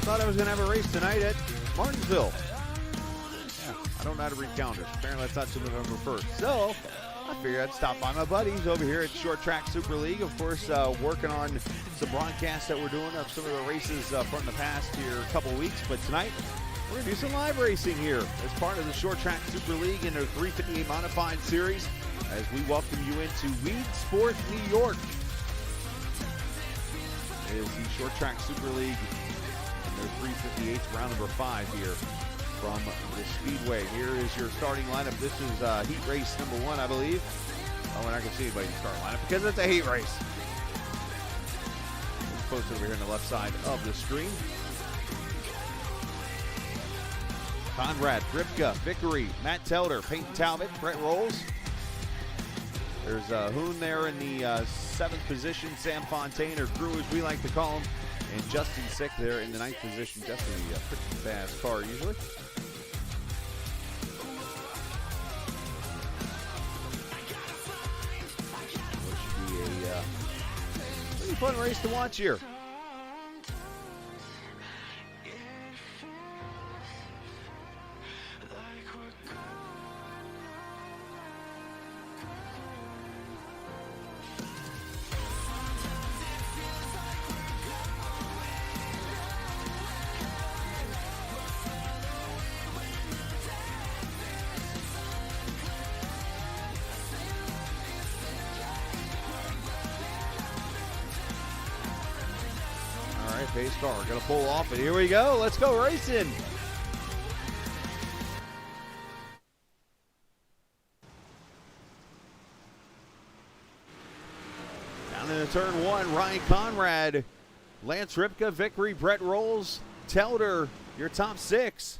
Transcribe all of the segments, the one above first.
thought I was going to have a race tonight at Martinsville. Yeah, I don't know how to read calendars. Apparently that's not till November 1st. So I figured I'd stop by my buddies over here at Short Track Super League. Of course, working on some broadcasts that we're doing of some of the races from the past here a couple weeks. But tonight, we're going to do some live racing here as part of the Short Track Super League in their 358 Modified Series as we welcome you into Weedsport, New York. It is the Short Track Super League in their 358 round number 5 here from the Speedway. Here is your starting lineup. This is heat race number 1, I believe. Oh, we're not going to see anybody in the starting lineup because it's a heat race. It's posted over here on the left side of the screen. Conrad, Ripka, Vickery, Matt Telder, Peyton Talbot, Brett Rolls. There's Hoon there in the 7th position, Sam Fontaine, or Crew as we like to call him, and Justin Sick there in the 9th position. Justin, a pretty fast car usually. Which should be a pretty fun race to watch here. Pace car, gonna pull off, and here we go. Let's go racing. Down into turn 1, Ryan Conrad, Lance Ripka, Vickery, Brett Rolls, Telder, your top 6.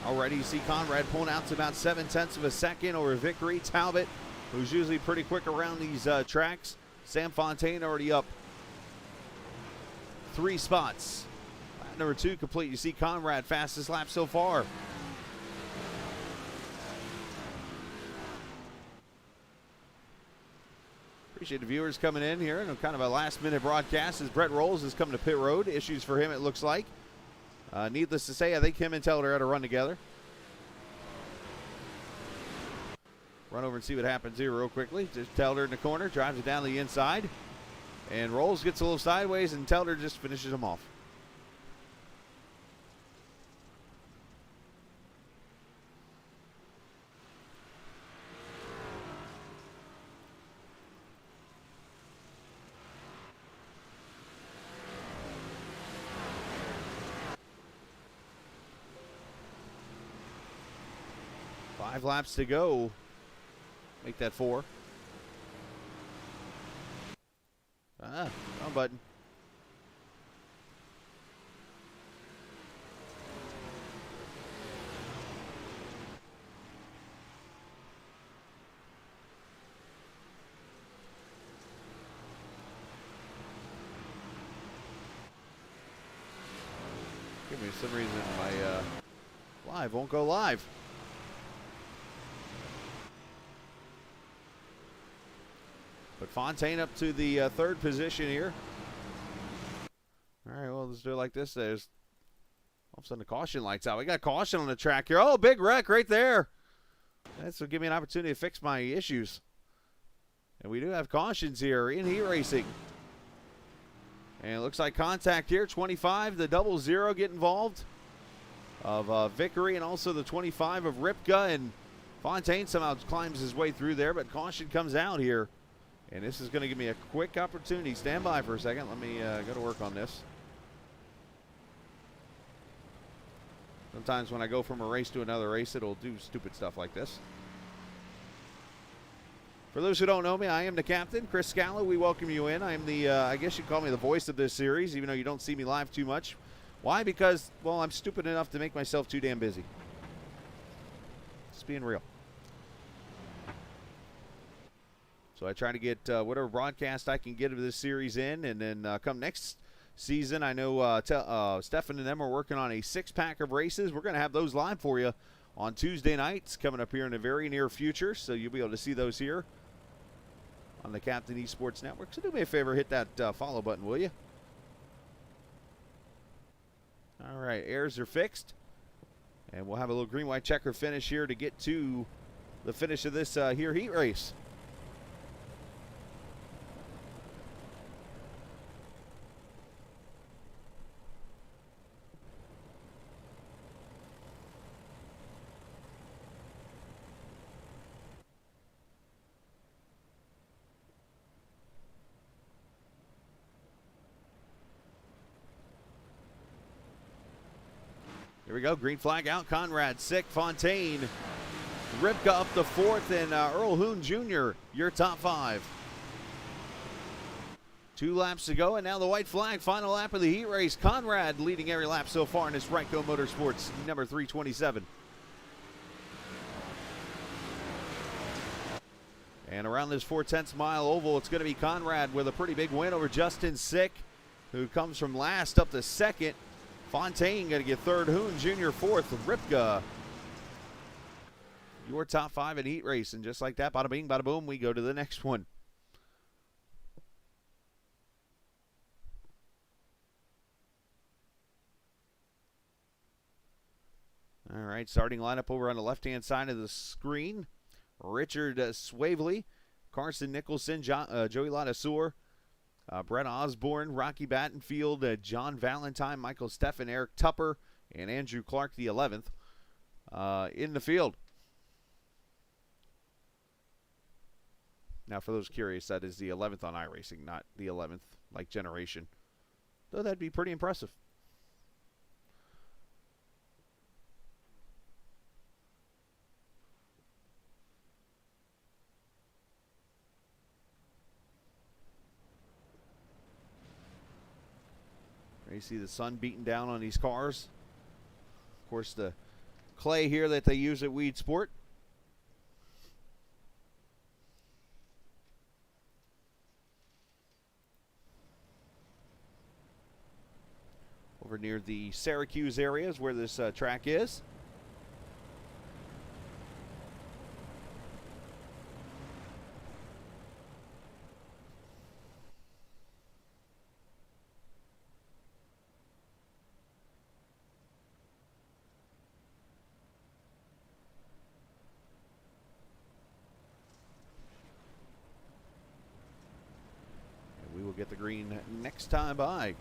Already you see Conrad pulling out to about 7/10 of a second over Vickery. Talbot, who's usually pretty quick around these tracks. Sam Fontaine already up 3 spots. Lap number 2 complete. You see Conrad fastest lap so far. Appreciate the viewers coming in here and kind of a last-minute broadcast as Brett Rolls is coming to pit road. Issues for him, it looks like. Needless to say, I think him and Telder had to run together. Run over and see what happens here real quickly. Just Telder in the corner, drives it down the inside. And Rolls gets a little sideways, and Telder just finishes him off. Five laps to go. Make that 4. Wrong button. Give me some reason my live won't go live. But Fontaine up to the 3rd position here. All right, well, let's do it like this. There's all of a sudden the caution lights out. We got caution on the track here. Oh, big wreck right there. This will give me an opportunity to fix my issues. And we do have cautions here in heat racing. And it looks like contact here. 25, the 00 get involved of Vickery, and also the 25 of Ripka. And Fontaine somehow climbs his way through there, but caution comes out here. And this is going to give me a quick opportunity. Stand by for a second. Let me go to work on this. Sometimes when I go from a race to another race, it'll do stupid stuff like this. For those who don't know me, I am the captain, Chris Scala. We welcome you in. I am the, I guess you'd call me the voice of this series, even though you don't see me live too much. Why? Because, well, I'm stupid enough to make myself too damn busy. Just being real. So I try to get whatever broadcast I can get of this series in, and then come next season, I know Stefan and them are working on a 6-pack of races. We're going to have those live for you on Tuesday nights coming up here in the very near future. So you'll be able to see those here on the Captain Esports Network. So do me a favor, hit that follow button, will you? All right, airs are fixed. And we'll have a little green-white checker finish here to get to the finish of this here heat race. Here we go, green flag out. Conrad, Sick, Fontaine, Ripka up the fourth, and Earl Hoon Jr., your top five. 2 laps to go, and now the white flag, final lap of the heat race. Conrad leading every lap so far in this Ryco Motorsports number 327. And around this 4/10 mile oval, it's going to be Conrad with a pretty big win over Justin Sick, who comes from last up to second. Fontaine going to get third, Hoon Jr. fourth, Ripka. Your top 5 in heat race, and just like that, bada bing, bada boom, we go to the next one. All right, starting lineup over on the left-hand side of the screen. Richard Swavely, Carson Nicholson, Joey Ladassour, Brett Osborne, Rocky Battenfield, John Valentine, Michael Steffen, Eric Tupper, and Andrew Clark, the 11th, in the field. Now, for those curious, that is the 11th on iRacing, not the 11th like generation. Though that'd be pretty impressive. You see the sun beating down on these cars. Of course, the clay here that they use at Weedsport. Over near the Syracuse area is where this track is. Get the green next time by.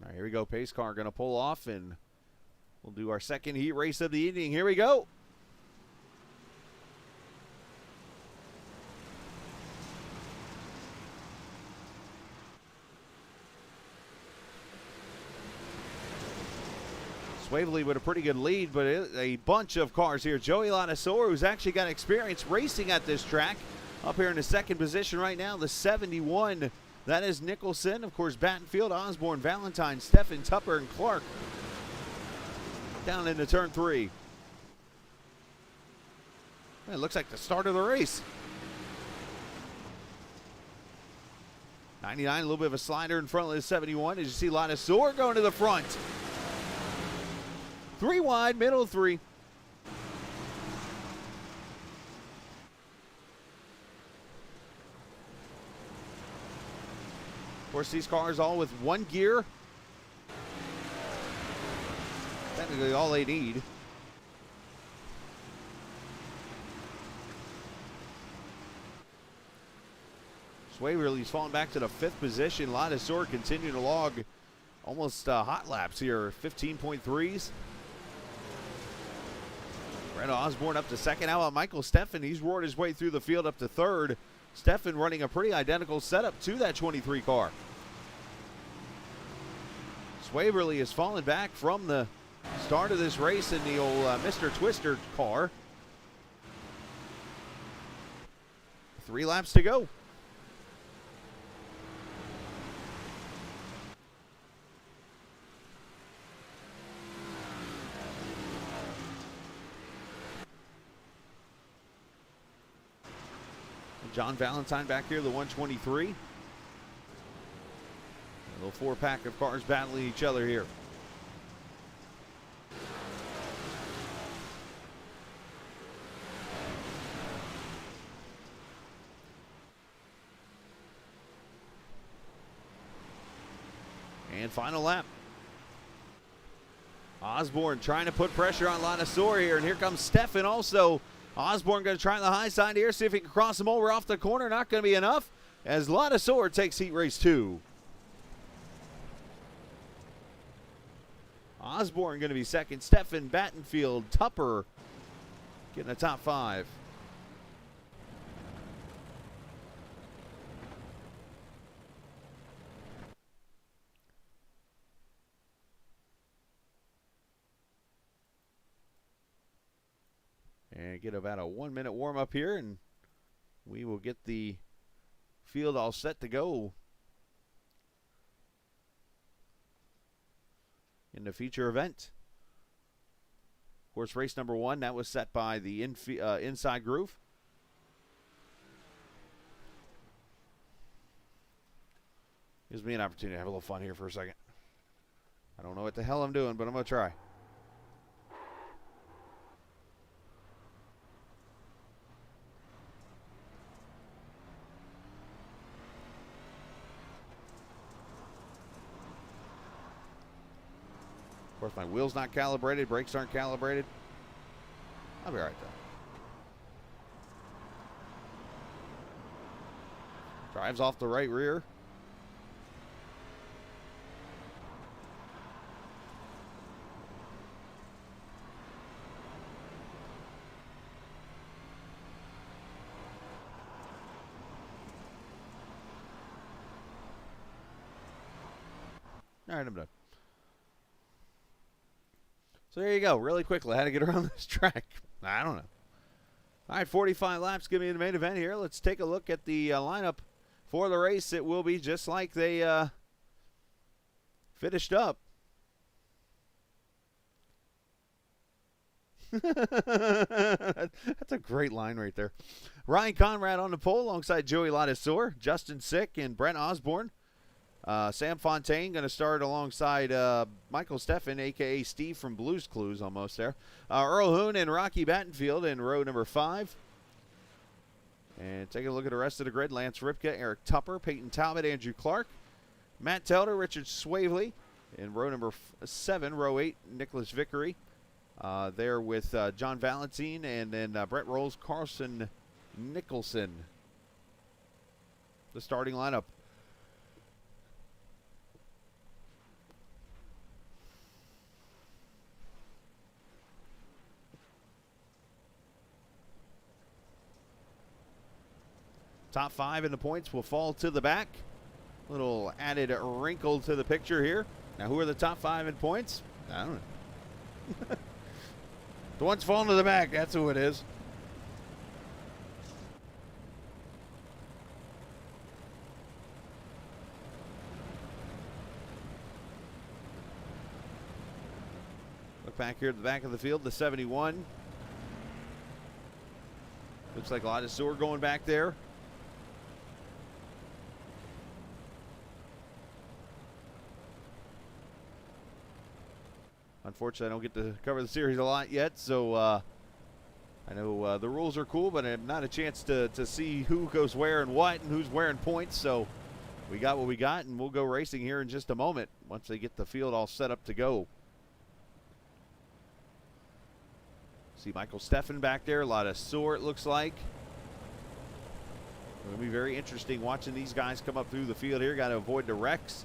All right, here we go. Pace car going to pull off, and we'll do our second heat race of the evening. Here we go. Swavely with a pretty good lead, but a bunch of cars here. Joey Ladassour, who's actually got experience racing at this track, up here in the second position right now, the 71. That is Nicholson. Of course, Battenfield, Osborne, Valentine, Steffen, Tupper, and Clark down into turn 3. It looks like the start of the race. 99, a little bit of a slider in front of the 71. As you see, Ladassour going to the front. 3 wide, middle 3. Of course, these cars all with 1 gear. Technically all they need. Swavely's falling back to the 5th position. Ladassour continuing to log almost hot laps here, 15.3s. Brett Osborne up to 2nd. How about Michael Steffen? He's roared his way through the field up to 3rd. Steffen running a pretty identical setup to that 23 car. Swavely has fallen back from the start of this race in the old Mr. Twister car. 3 laps to go. John Valentine back here, the 123. A little four-pack of cars battling each other here. And final lap. Osborne trying to put pressure on Lanasaur here, and here comes Stefan also. Osborne going to try on the high side here, see if he can cross him over off the corner. Not going to be enough as Lanasaur takes heat race 2. Osborne going to be second. Stefan, Battenfield, Tupper getting a top 5. And get about a 1-minute warm up here, and we will get the field all set to go in the feature event. Of course, race number 1, that was set by the inside groove. Gives me an opportunity to have a little fun here for a second. I don't know what the hell I'm doing, but I'm going to try. Of course, my wheel's not calibrated, brakes aren't calibrated. I'll be all right, though. Drives off the right rear. All right, I'm done. So there you go. Really quickly, how to get around this track. I don't know. All right, 45 laps. Give me the main event here. Let's take a look at the lineup for the race. It will be just like they finished up. That's a great line right there. Ryan Conrad on the pole alongside Joey Ladasseur, Justin Sick, and Brent Osborne. Sam Fontaine going to start alongside Michael Stefan, a.k.a. Steve from Blues Clues, almost there. Earl Hoon and Rocky Battenfield in row number 5. And taking a look at the rest of the grid, Lance Ripka, Eric Tupper, Peyton Talbot, Andrew Clark, Matt Telder, Richard Swavely in row number 7. Row 8, Nicholas Vickery. There with John Valentine, and then Brett Rolls, Carson Nicholson. The starting lineup. Top 5 in the points will fall to the back. Little added wrinkle to the picture here. Now, who are the top 5 in points? I don't know. The one's falling to the back, that's who it is. Look back here at the back of the field, the 71. Looks like a lot of sewer going back there. Unfortunately, I don't get to cover the series a lot yet, so I know the rules are cool, but I have not a chance to see who goes where and what and who's wearing points. So we got what we got, and we'll go racing here in just a moment once they get the field all set up to go. See Michael Stefan back there, a lot of sore it looks like. It'll be very interesting watching these guys come up through the field here. Got to avoid the wrecks.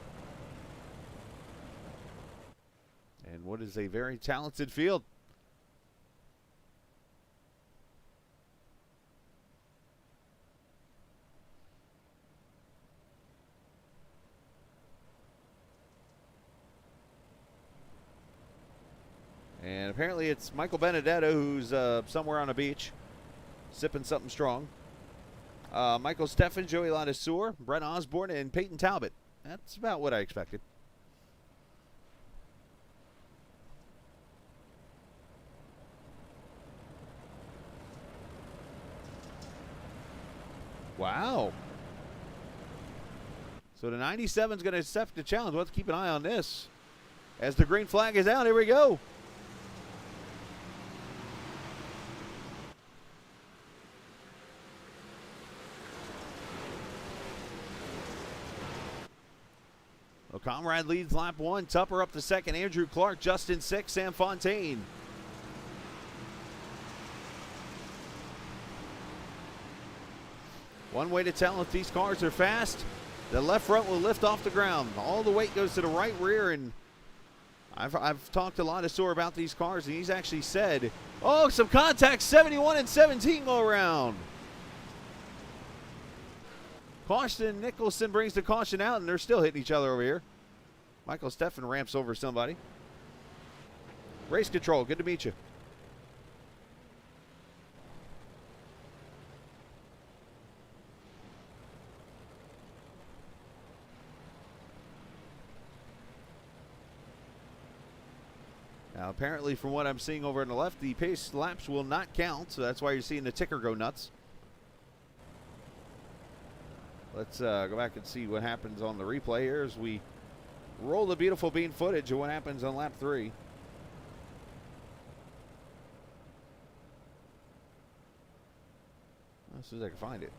And what is a very talented field. And apparently it's Michael Benedetto who's somewhere on a beach sipping something strong. Michael Stefan, Joey Ladasseur, Brent Osborne, and Peyton Talbot. That's about what I expected. Wow. So the 97 is going to accept the challenge. Let's keep an eye on this. As the green flag is out, here we go. Well, Comrade leads lap 1. Tupper up to 2nd. Andrew Clark just in 6th. Sam Fontaine. One way to tell if these cars are fast, the left front will lift off the ground. All the weight goes to the right rear, and I've talked a lot of Soar about these cars, and he's actually said, oh, some contact, 71 and 17 go around. Caution, Nicholson brings the caution out, and they're still hitting each other over here. Michael Steffen ramps over somebody. Race control, good to meet you. Now, apparently, from what I'm seeing over on the left, the pace laps will not count, so that's why you're seeing the ticker go nuts. Let's go back and see what happens on the replay here as we roll the beautiful bean footage of what happens on lap 3. As soon as I can find it.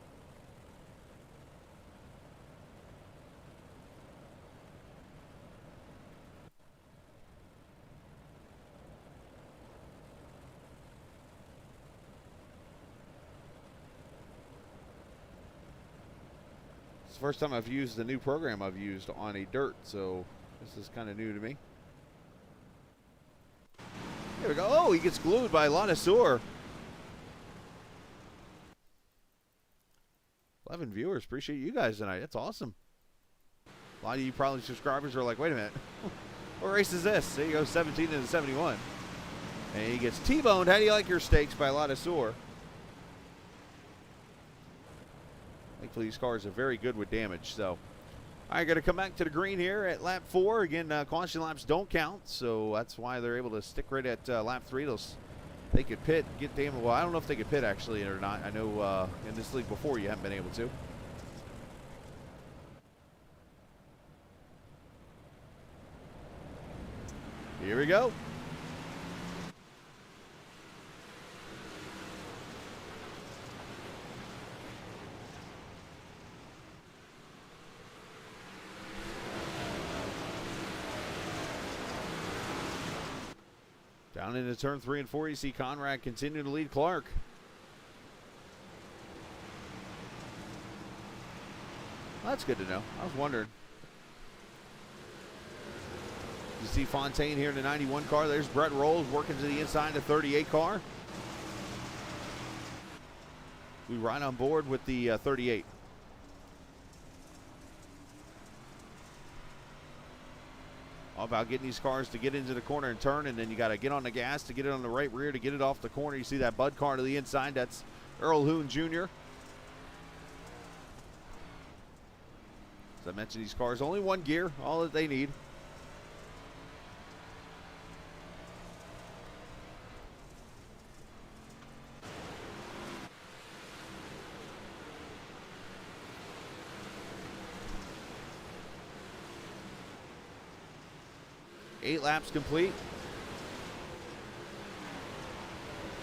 First time I've used the new program I've used on a dirt, so this is kind of new to me. Here we go. Oh, he gets glued by Lanasour. 11 viewers. Appreciate you guys tonight. That's awesome. A lot of you probably subscribers are like, wait a minute. What race is this? There you go, 17 and 71. And he gets T-boned. How do you like your steaks by Lanasour? Thankfully, these cars are very good with damage. So, all right, got to come back to the green here at lap 4. Again, caution laps don't count, so that's why they're able to stick right at lap 3. They could pit, get damaged. Well, I don't know if they could pit actually or not. I know in this league before you haven't been able to. Here we go. Down into turn 3 and 4, you see Conrad continue to lead Clark. Well, that's good to know. I was wondering. You see Fontaine here in the 91 car. There's Brett Rolls working to the inside of the 38 car. We ride on board with the 38. All about getting these cars to get into the corner and turn, and then you got to get on the gas to get it on the right rear to get it off the corner. You see that Bud car to the inside. That's Earl Hoon Jr. As I mentioned, these cars only one gear, all that they need. Eight laps complete.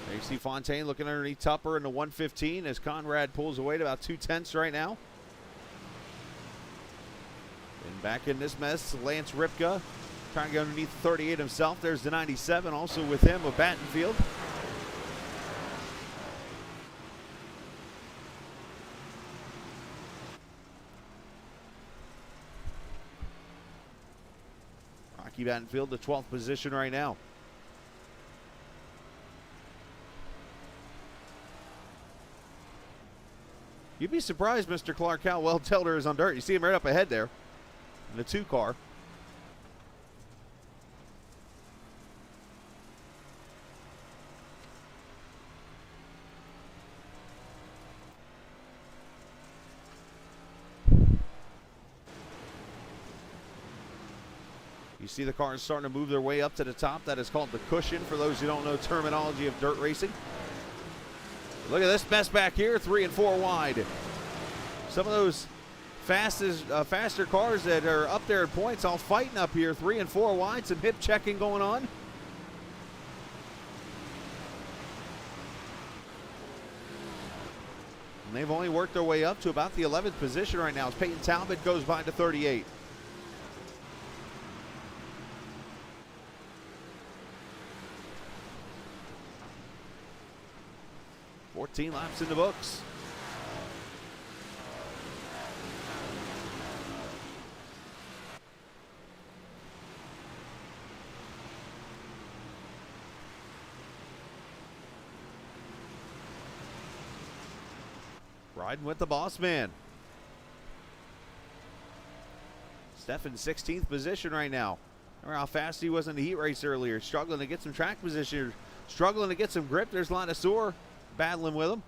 There you see Fontaine looking underneath Tupper in the 115 as Conrad pulls away to about 2/10 right now. And back in this mess, Lance Ripka trying to get underneath the 38 himself. There's the 97 also with him of Battenfield. Battenfield, the 12th position right now. You'd be surprised, Mr. Clark, how well Telder is on dirt. You see him right up ahead there in the 2 car. You see the cars starting to move their way up to the top. That is called the cushion for those who don't know terminology of dirt racing. Look at this mess back here, 3 and 4 wide. some of those faster cars that are up there at points all fighting up here, 3 and 4 wide, some hip checking going on. And they've only worked their way up to about the 11th position right now as Peyton Talbot goes by to 38. $14 laps in the books. Riding with the boss man. Steph in 16th position right now. Remember how fast he was in the heat race earlier. Struggling to get some track position. Struggling to get some grip. There's Lanasour battling with him.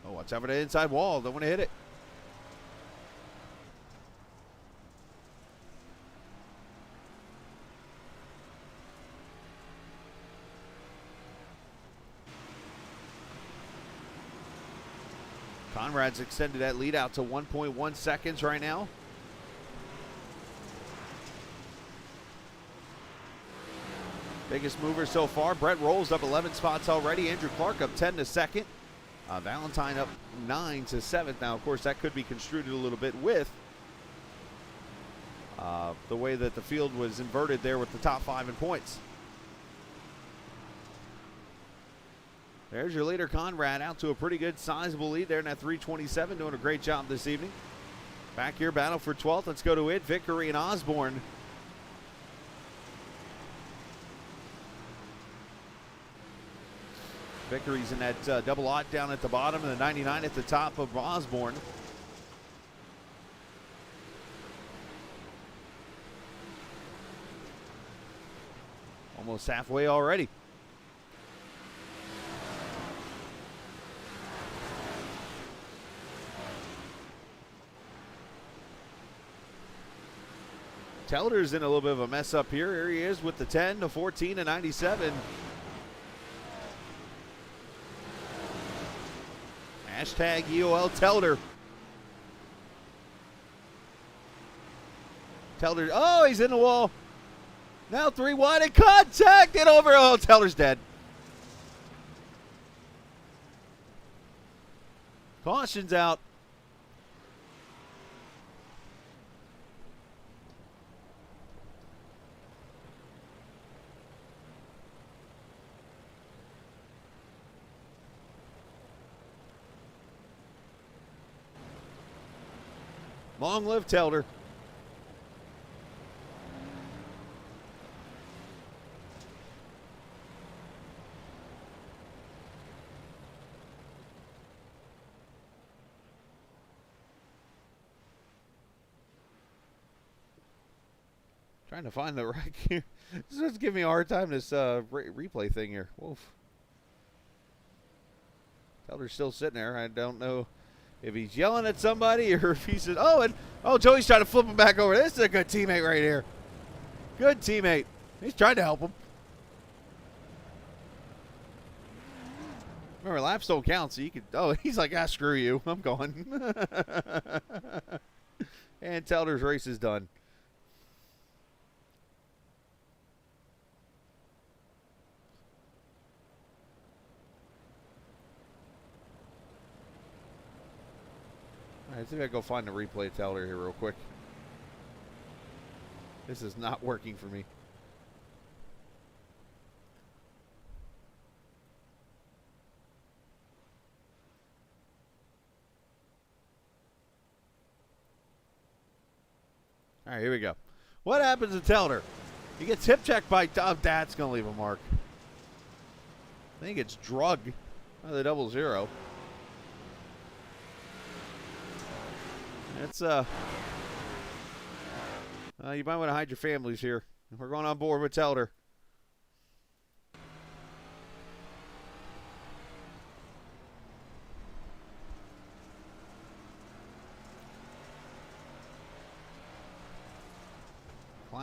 Oh, watch out for the inside wall. Don't want to hit it. Conrad's extended that lead out to 1.1 seconds right now. Biggest mover so far. Brett Rolls up 11 spots already. Andrew Clark up 10 to second. Valentine up 9 to 7th. Now, of course, that could be construed a little bit with the way that the field was inverted there with the top 5 in points. There's your leader, Conrad, out to a pretty good sizable lead there in that 327, doing a great job this evening. Back here, battle for 12th. Let's go to it. Vickery and Osborne. Vickery's in that double aught down at the bottom and the 99 at the top of Osborne. Almost halfway already. Telder's in a little bit of a mess up here. Here he is with the 10, the 14, and 97. Hashtag EOL Telder. Telder, oh, he's in the wall. Now 3 wide and contact and over. Oh, Telder's dead. Caution's out. Long live Telder. Trying to find the right here. This is giving me a hard time, this replay thing here. Woof. Telder's still sitting there. I don't know if he's yelling at somebody or if he said, oh, Joey's trying to flip him back over. This is a good teammate right here. Good teammate. He's trying to help him. Remember, laps don't count, so you could, he's like, screw you. I'm going. And Telder's race is done. I think I go find the replay Telder here real quick. This is not working for me. All right, here we go. What happens to Telder? He gets hip checked by, that's going to leave a mark. I think it's drug by the 00. It's you might want to hide your families here. We're going on board with Telder.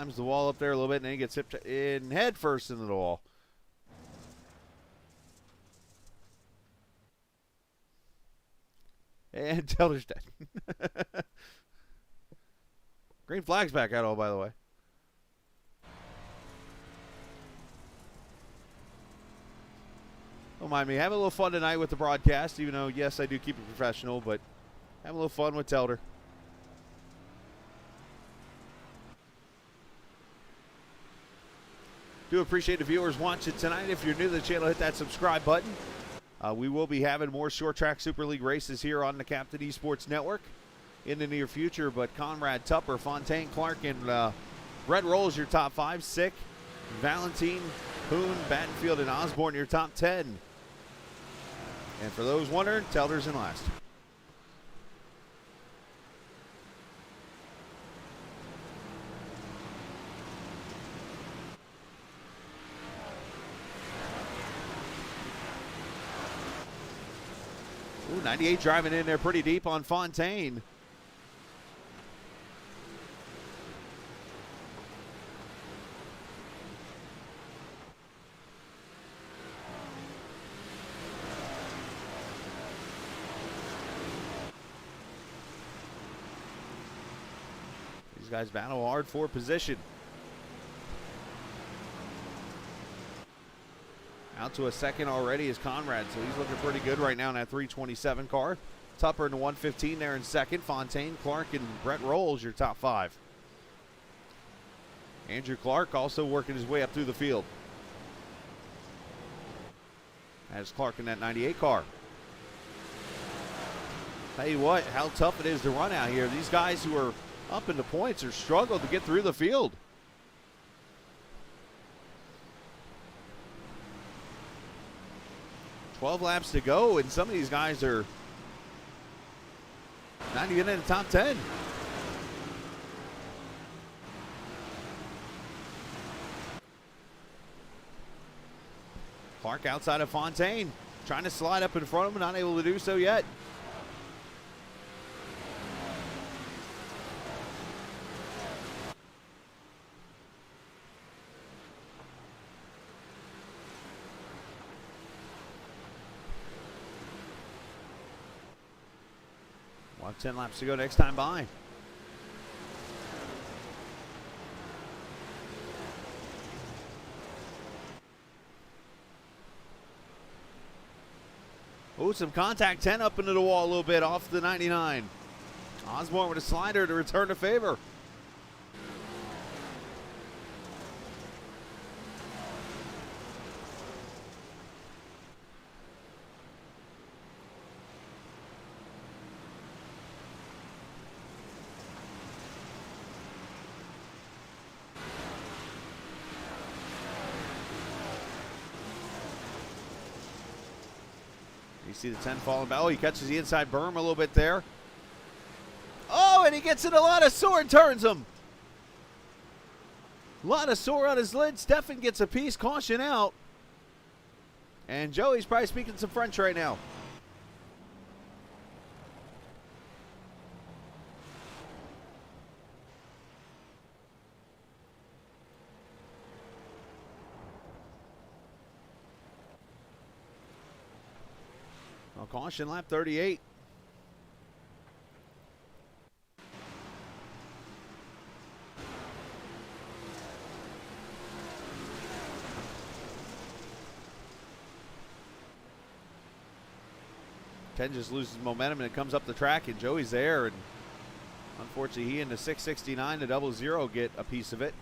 climbs the wall up there a little bit, and then he gets hit in head first into the wall. And Teller's dead. Green flag's back out, all by the way. Don't mind me. Having a little fun tonight with the broadcast, even though, yes, I do keep it professional, but having a little fun with Telder. Do appreciate the viewers watching tonight. If you're new to the channel, hit that subscribe button. We will be having more short track Super League races here on the Captain Esports Network in the near future. But Conrad, Tupper, Fontaine, Clark, and Brett Rolls your top 5. Sick, Valentine, Poon, Battenfield, and Osborne your top 10. And for those wondering, Telder's in last. Ooh, 98 driving in there pretty deep on Fontaine. These guys battle hard for position. Out to a second already is Conrad, so he's looking pretty good right now in that 327 car. Tupper in the 115 there in second. Fontaine, Clark, and Brett Rolls your top 5. Andrew Clark also working his way up through the field. As Clark in that 98 car. Tell you what, how tough it is to run out here. These guys who are up in the points are struggling to get through the field. 12 laps to go, and some of these guys are not even in the top 10. Clark outside of Fontaine, trying to slide up in front of him, not able to do so yet. We'll have 10 laps to go next time by. Oh, some contact. 10 up into the wall a little bit off the 99. Osborne with a slider to return the favor. You see the 10 falling back. Oh, he catches the inside berm a little bit there. Oh, and he gets in a lot of sore and turns him. A lot of sore on his lid. Stefan gets a piece. Caution out. And Joey's probably speaking some French right now. Well, caution lap 38. Ken just loses momentum and it comes up the track, and Joey's there, and unfortunately he and the 669 to 00 get a piece of it.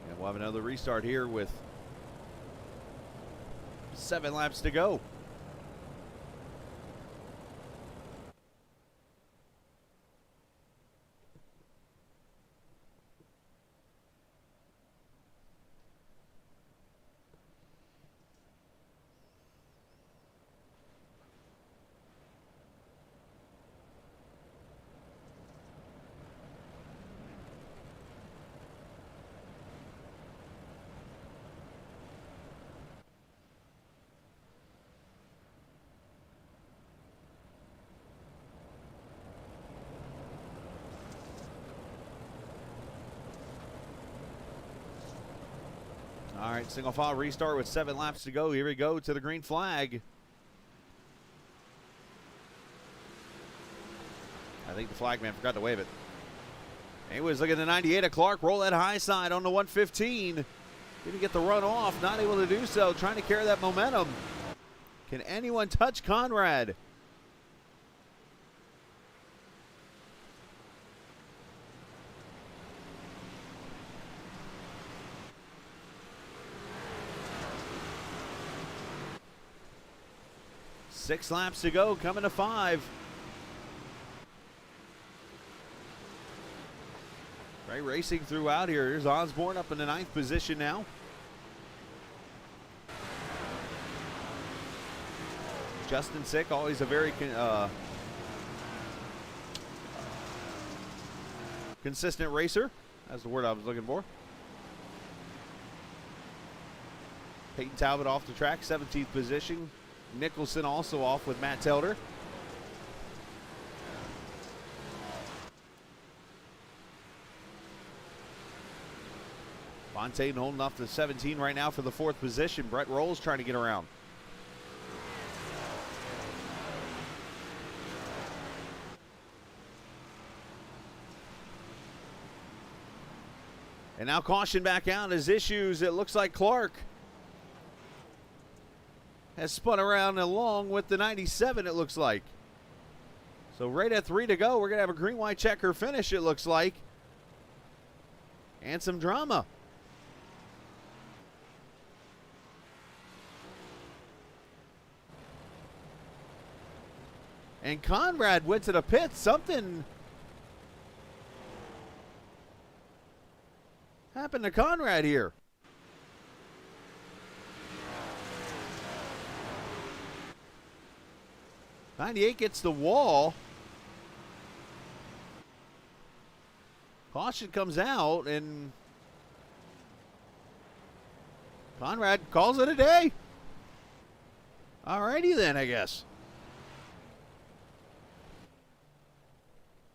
And we'll have another restart here with 7 laps to go. All right, single file restart with 7 laps to go. Here we go to the green flag. I think the flag man forgot to wave it. Anyways, look at the 98 of Clark. Roll that high side on the 115. Didn't get the run off. Not able to do so. Trying to carry that momentum. Can anyone touch Conrad? Six laps to go, coming to 5. Great racing throughout here. Here's Osborne up in the 9th position now. Justin Sick, always a very consistent racer. That's the word I was looking for. Peyton Talbot off the track, 17th position. Nicholson also off with Matt Telder. Fontaine holding off to 17 right now for the 4th position. Brett Rolls trying to get around. And now caution back out as issues. It looks like Clark has spun around along with the 97, it looks like. So right at 3 to go, we're going to have a green-white checker finish, it looks like. And some drama. And Conrad went to the pit. Something happened to Conrad here. '98 gets the wall. Caution comes out, and Conrad calls it a day. Alrighty then, I guess.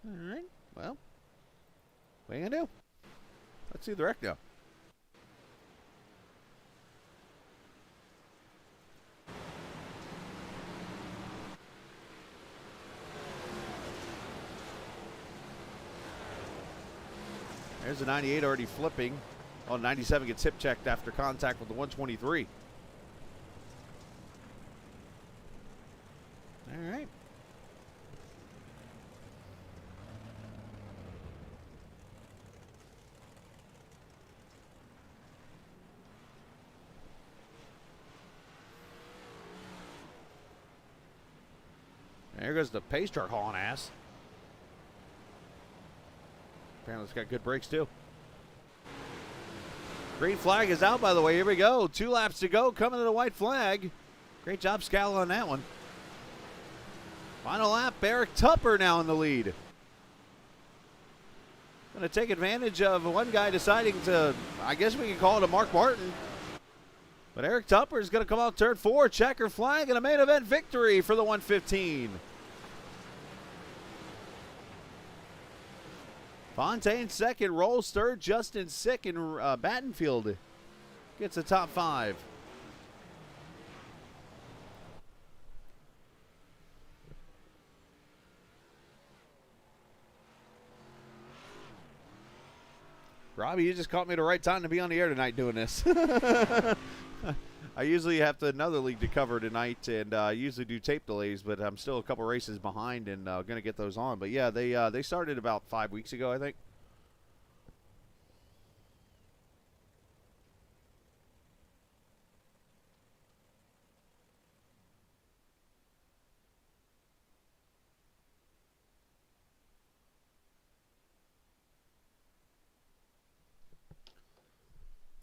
All right. Well, what are you gonna do? Let's see the wreck now. There's the 98 already flipping. Oh, 97 gets hip checked after contact with the 123. All right. There goes the pace truck hauling ass. Apparently it's got good brakes too. Green flag is out, by the way. Here we go. 2 laps to go. Coming to the white flag. Great job, Scala, on that one. Final lap. Eric Tupper now in the lead. Going to take advantage of one guy deciding to, I guess we can call it a Mark Martin. But Eric Tupper is going to come out turn 4. Checker flag and a main event victory for the 115. Fontaine second, Rolls third, Justin Sick, and Battenfield gets the top 5. Robbie, you just caught me at the right time to be on the air tonight doing this. I usually have another league to cover tonight, and I usually do tape delays, but I'm still a couple races behind and going to get those on. But yeah, they started about 5 weeks ago, I think.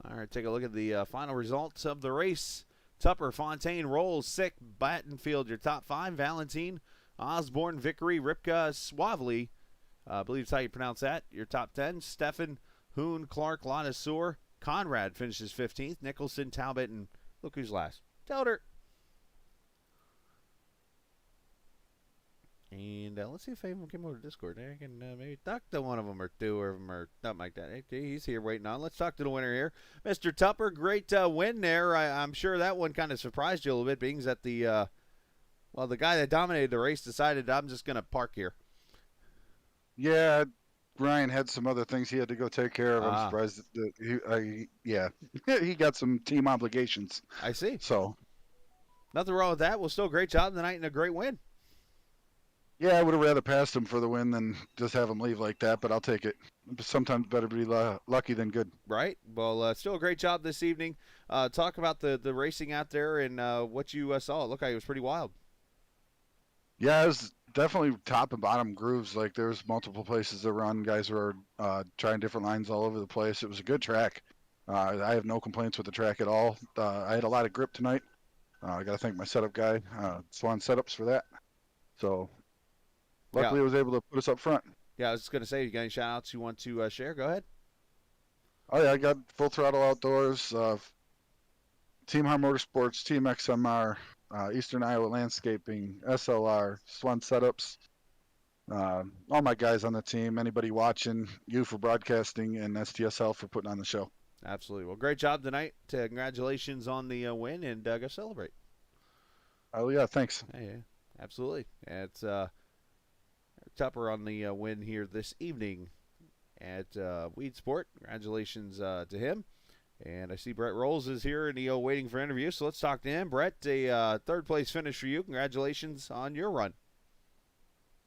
All right, take a look at the final results of the race. Tupper, Fontaine, Rolls, Sick, Battenfield, your top 5. Valentine, Osborne, Vickery, Ripka, Suavely, I believe that's how you pronounce that, your top 10. Stefan, Hoon, Clark, Ladiseur, Conrad finishes 15th. Nicholson, Talbot, and look who's last. Telder. And let's see if any of them came over to Discord. I can maybe talk to one of them or two of them or something like that. Hey, he's here waiting on. Let's talk to the winner here. Mr. Tupper, great win there. I'm sure that one kind of surprised you a little bit, being that the guy that dominated the race decided I'm just going to park here. Yeah, Ryan had some other things he had to go take care of. I'm surprised that he got some team obligations. I see. So nothing wrong with that. Well, still great job tonight and a great win. Yeah, I would have rather passed him for the win than just have him leave like that, but I'll take it. Sometimes better be lucky than good. Right. Well, still a great job this evening. Talk about the racing out there and what you saw. It looked like it was pretty wild. Yeah, it was definitely top and bottom grooves. Like there's multiple places to run. Guys were trying different lines all over the place. It was a good track. I have no complaints with the track at all. I had a lot of grip tonight. I got to thank my setup guy, Swan Setups, for that. So luckily, I was able to put us up front. Yeah, I was just going to say, you got any shout-outs you want to share? Go ahead. Oh, yeah, I got Full Throttle Outdoors, Team Har Motorsports, Team XMR, Eastern Iowa Landscaping, SLR, Swan Setups, all my guys on the team, anybody watching, you for broadcasting, and STSL for putting on the show. Absolutely. Well, great job tonight. Congratulations on the win, and go celebrate. Oh, yeah, thanks. Yeah, absolutely. It's Tupper on the win here this evening at Weedsport. Congratulations to him. And I see Brett Rolls is here and waiting for interview, so let's talk to him. Brett, a third-place finish for you. Congratulations on your run.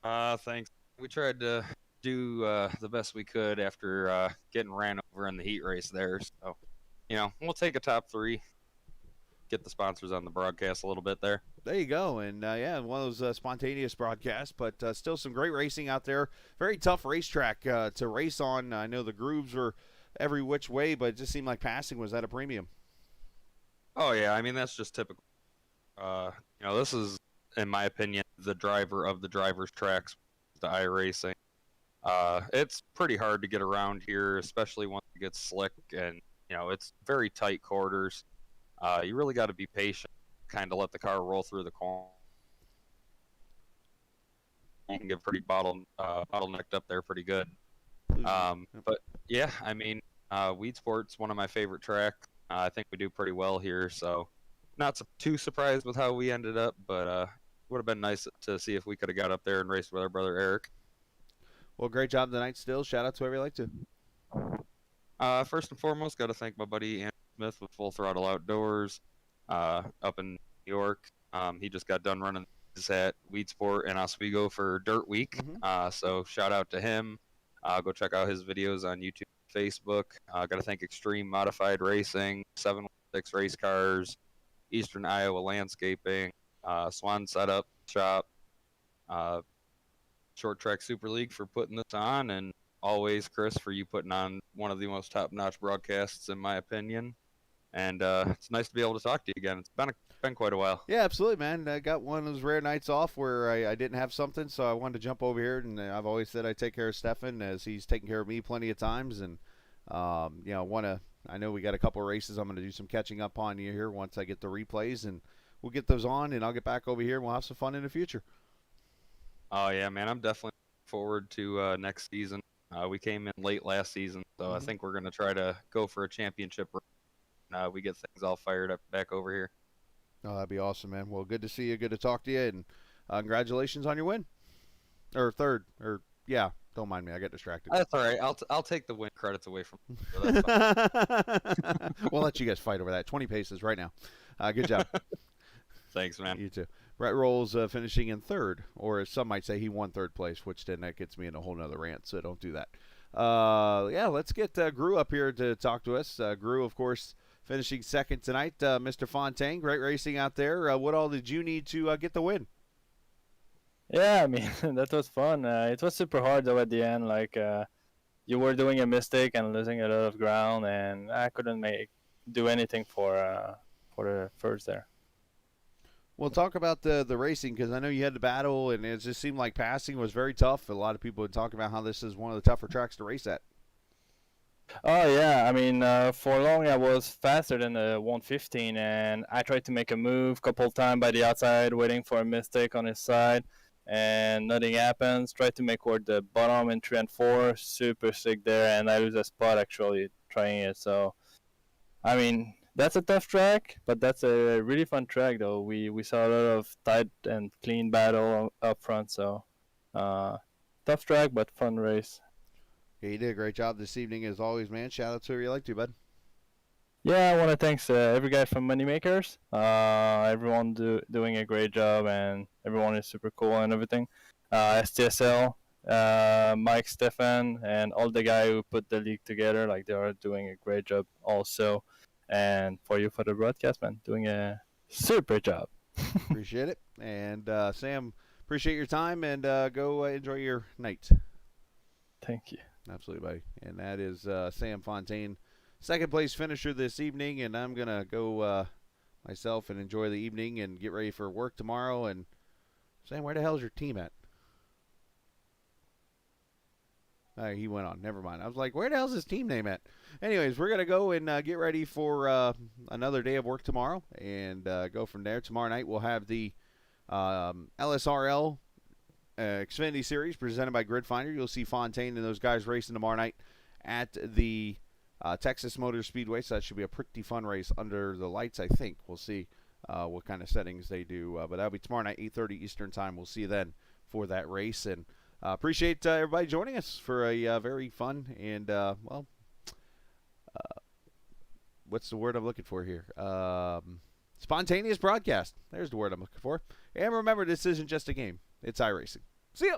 Thanks. We tried to do the best we could after getting ran over in the heat race there. So, we'll take a top 3. Get the sponsors on the broadcast a little bit there. There you go. And, one of those spontaneous broadcasts, but still some great racing out there. Very tough racetrack to race on. I know the grooves were every which way, but it just seemed like passing was at a premium. Oh, yeah. I mean, that's just typical. This is, in my opinion, the driver of the driver's tracks, the iRacing. It's pretty hard to get around here, especially once it gets slick, and, it's very tight quarters. You really got to be patient, kind of let the car roll through the corner. You can get pretty bottlenecked up there pretty good. But yeah, I mean, Weedsport's one of my favorite tracks. I think we do pretty well here, so not too surprised with how we ended up, but would have been nice to see if we could have got up there and raced with our brother Eric. Well, great job tonight still. Shout out to whoever you like to. First and foremost, got to thank my buddy Andrew Smith with Full Throttle Outdoors up in New York. He just got done running at Weedsport and Oswego for Dirt Week. So shout out to him. Go check out his videos on YouTube and Facebook. Got to thank Extreme Modified Racing, 716 Race Cars, Eastern Iowa Landscaping, Swan Setup Shop, Short Track Super League for putting this on, and always Chris for you putting on one of the most top-notch broadcasts in my opinion. And it's nice to be able to talk to you again. It's been quite a while. Yeah, absolutely, man. I got one of those rare nights off where I didn't have something, so I wanted to jump over here. And I've always said I take care of Stefan as he's taken care of me plenty of times. And I know we got a couple of races I'm going to do some catching up on you here once I get the replays, and we'll get those on, and I'll get back over here and we'll have some fun in the future. Oh yeah, man, I'm definitely looking forward to next season. We came in late last season, so I think we're going to try to go for a championship. We get things all fired up back over here. Oh, that'd be awesome, man. Well, good to see you. Good to talk to you. And congratulations on your win. Or third. Or, yeah, don't mind me. I got distracted. That's all right. I'll take the win credits away from you. So that's fine. We'll let you guys fight over that. 20 paces right now. Good job. Thanks, man. You too. Brett Rolls finishing in third. Or as some might say, he won third place, which then that gets me in a whole nother rant, so don't do that. Let's get Gru up here to talk to us. Gru, of course, finishing second tonight. Mr. Fontaine, great racing out there. What all did you need to get the win? Yeah, I mean, that was fun. It was super hard, though, at the end. You were doing a mistake and losing a lot of ground, and I couldn't do anything for the first there. Well, talk about the racing, because I know you had to battle, and it just seemed like passing was very tough. A lot of people would talk about how this is one of the tougher tracks to race at. Oh, yeah. I mean, for long, I was faster than the 115, and I tried to make a move a couple of times by the outside, waiting for a mistake on his side. and nothing happens. Try to make work the bottom in 3 and 4, super sick there, and I lose a spot actually trying it. So, I mean, that's a tough track, but that's a really fun track though. We saw a lot of tight and clean battle up front, so tough track but fun race. Yeah, you did a great job this evening as always, man. Shout out to whoever you like to, bud. Yeah, I want to thank every guy from Moneymakers. Everyone doing a great job, and everyone is super cool and everything. STSL, Mike, Stefan, and all the guys who put the league together, like they are doing a great job also. And for you for the broadcast, man, doing a super job. Appreciate it. And Sam, appreciate your time, and go enjoy your night. Thank you. Absolutely, buddy. And that is Sam Fontaine, second place finisher this evening. And I'm going to go myself and enjoy the evening and get ready for work tomorrow. And Sam, where the hell's your team at? He went on. Never mind. I was like, where the hell's his team name at? Anyways, we're going to go and get ready for another day of work tomorrow and go from there. Tomorrow night we'll have the LSRL Xfinity Series presented by Grid Finder. You'll see Fontaine and those guys racing tomorrow night at the Texas Motor Speedway. So that should be a pretty fun race under the lights, I think. We'll see what kind of settings they do. But that'll be tomorrow night, 8:30 Eastern Time. We'll see you then for that race. And appreciate everybody joining us for a very fun and, what's the word I'm looking for here? Spontaneous broadcast. There's the word I'm looking for. And remember, this isn't just a game. It's iRacing. See ya!